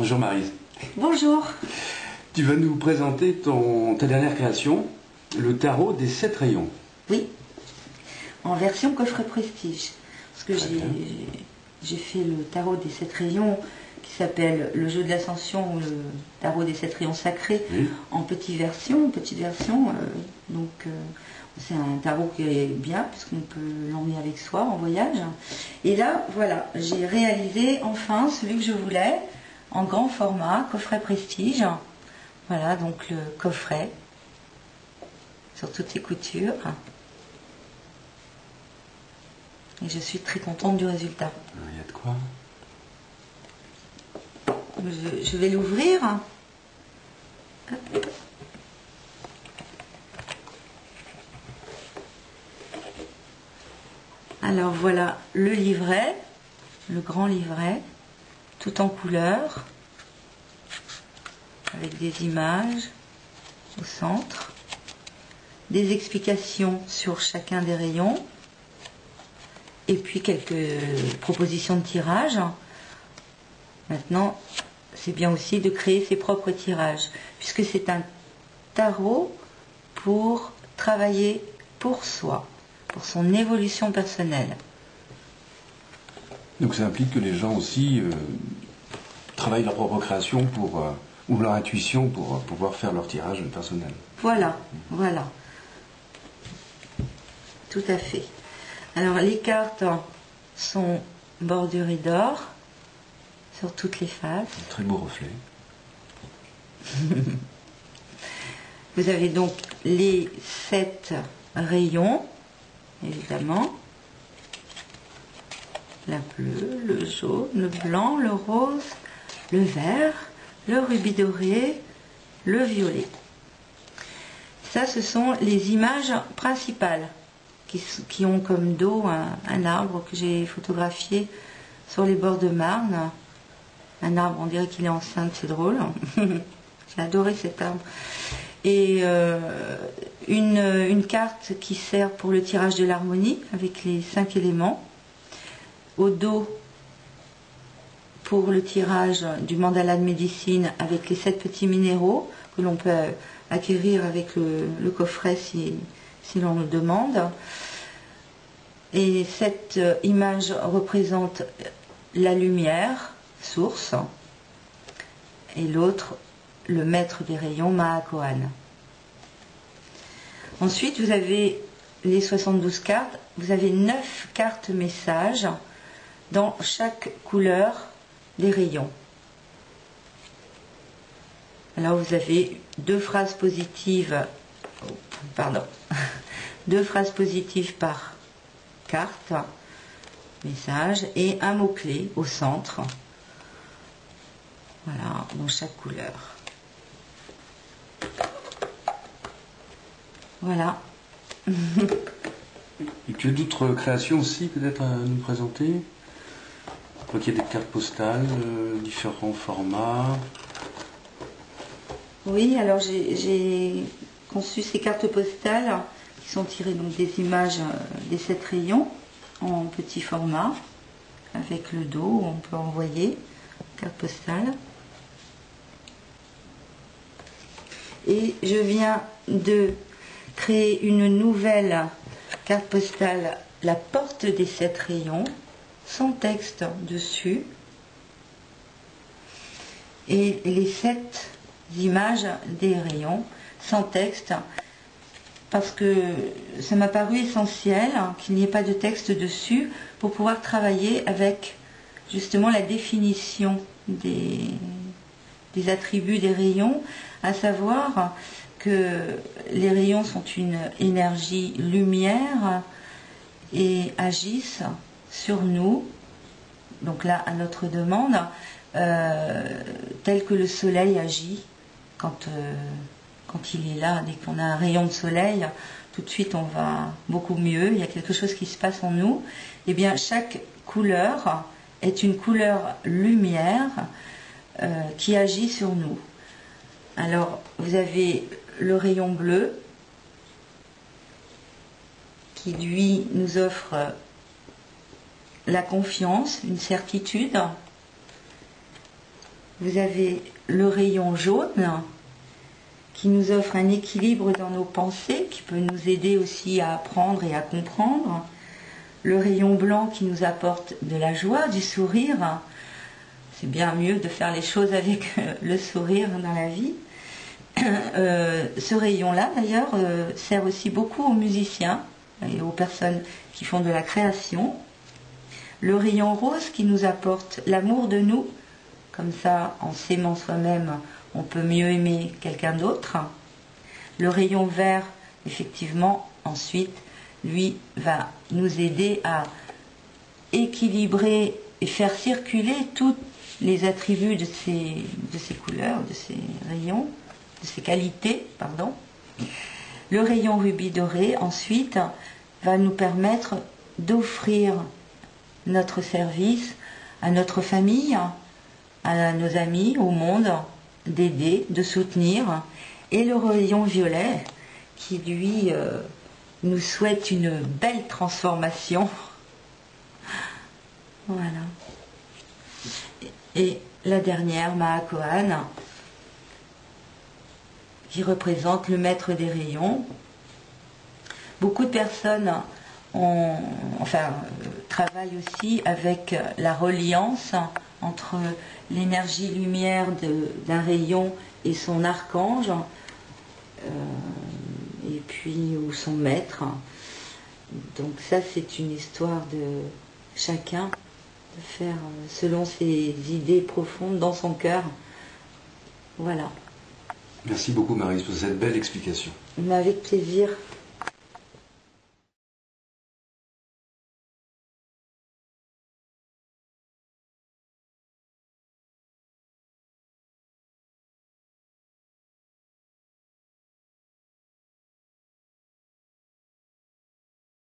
Bonjour Maryse. Bonjour. Tu vas nous présenter ta dernière création, le tarot des 7 rayons. Oui, en version coffret prestige. Parce que j'ai fait le tarot des 7 rayons qui s'appelle le jeu de l'ascension ou le tarot des 7 rayons sacrés, oui, en petite version. C'est un tarot qui est bien puisqu'on peut l'emmener avec soi en voyage. Et là, voilà, j'ai réalisé enfin celui que je voulais en grand format, coffret prestige. Voilà, donc le coffret sur toutes ses coutures. Et je suis très contente du résultat. Il y a de quoi? Je vais l'ouvrir. Alors voilà le livret, le grand livret, tout en couleur, avec des images au centre, des explications sur chacun des rayons, et puis quelques propositions de tirage. Maintenant, c'est bien aussi de créer ses propres tirages, puisque c'est un tarot pour travailler pour soi, pour son évolution personnelle. Donc ça implique que les gens aussi travaillent leur propre création ou leur intuition pour pouvoir faire leur tirage personnel. Voilà, voilà. Tout à fait. Alors les cartes sont bordurées d'or sur toutes les faces. Un très beau reflet. Vous avez donc les 7 rayons, évidemment. La bleue, le jaune, le blanc, le rose, le vert, le rubis doré, le violet. Ça, ce sont les images principales qui ont comme dos un arbre que j'ai photographié sur les bords de Marne. Un arbre, on dirait qu'il est enceinte, c'est drôle. J'ai adoré cet arbre. Et une carte qui sert pour le tirage de l'harmonie avec les 5 éléments. Au dos, pour le tirage du mandala de médecine avec les 7 petits minéraux que l'on peut acquérir avec le coffret si l'on le demande. Et cette image représente la lumière, source, et l'autre, le maître des rayons, Mahakohan. Ensuite, vous avez les 72 cartes. Vous avez 9 cartes messages dans chaque couleur des rayons. Alors, vous avez 2 phrases positives, deux phrases positives par carte, message, et un mot-clé au centre. Voilà, dans chaque couleur. Voilà. Et tu as d'autres créations aussi peut-être à nous présenter? Je crois qu'il y a des cartes postales, différents formats. Oui, alors j'ai conçu ces cartes postales qui sont tirées donc des images des 7 rayons en petit format, avec le dos où on peut envoyer carte postale. Et je viens de créer une nouvelle carte postale, la porte des 7 rayons, sans texte dessus, et les 7 images des rayons, sans texte, parce que ça m'a paru essentiel qu'il n'y ait pas de texte dessus pour pouvoir travailler avec justement la définition des attributs des rayons, à savoir que les rayons sont une énergie lumière et agissent sur nous, donc là à notre demande, tel que le soleil agit quand il est là. Dès qu'on a un rayon de soleil, tout de suite on va beaucoup mieux, il y a quelque chose qui se passe en nous. Et bien chaque couleur est une couleur lumière qui agit sur nous. Alors vous avez le rayon bleu qui lui nous offre la confiance, une certitude. vous avez le rayon jaune qui nous offre un équilibre dans nos pensées, qui peut nous aider aussi à apprendre et à comprendre. Le rayon blanc qui nous apporte de la joie, du sourire. C'est bien mieux de faire les choses avec le sourire dans la vie. Ce rayon-là, d'ailleurs, sert aussi beaucoup aux musiciens et aux personnes qui font de la création. Le rayon rose qui nous apporte l'amour de nous. Comme ça, en s'aimant soi-même, on peut mieux aimer quelqu'un d'autre. Le rayon vert, effectivement, ensuite, lui, va nous aider à équilibrer et faire circuler tous les attributs de ces couleurs, de ces rayons, de ces qualités, pardon. Le rayon rubis doré, ensuite, va nous permettre d'offrir notre service à notre famille, à nos amis, au monde, d'aider, de soutenir. Et le rayon violet, qui lui nous souhaite une belle transformation. Voilà. Et la dernière, Mahakohan, qui représente le maître des rayons. Beaucoup de personnes travaillent aussi avec la reliance entre l'énergie lumière d'un rayon et son archange, et puis ou son maître. Donc ça, c'est une histoire de chacun, de faire selon ses idées profondes dans son cœur. Voilà. Merci beaucoup Maryse pour cette belle explication. Mais avec plaisir.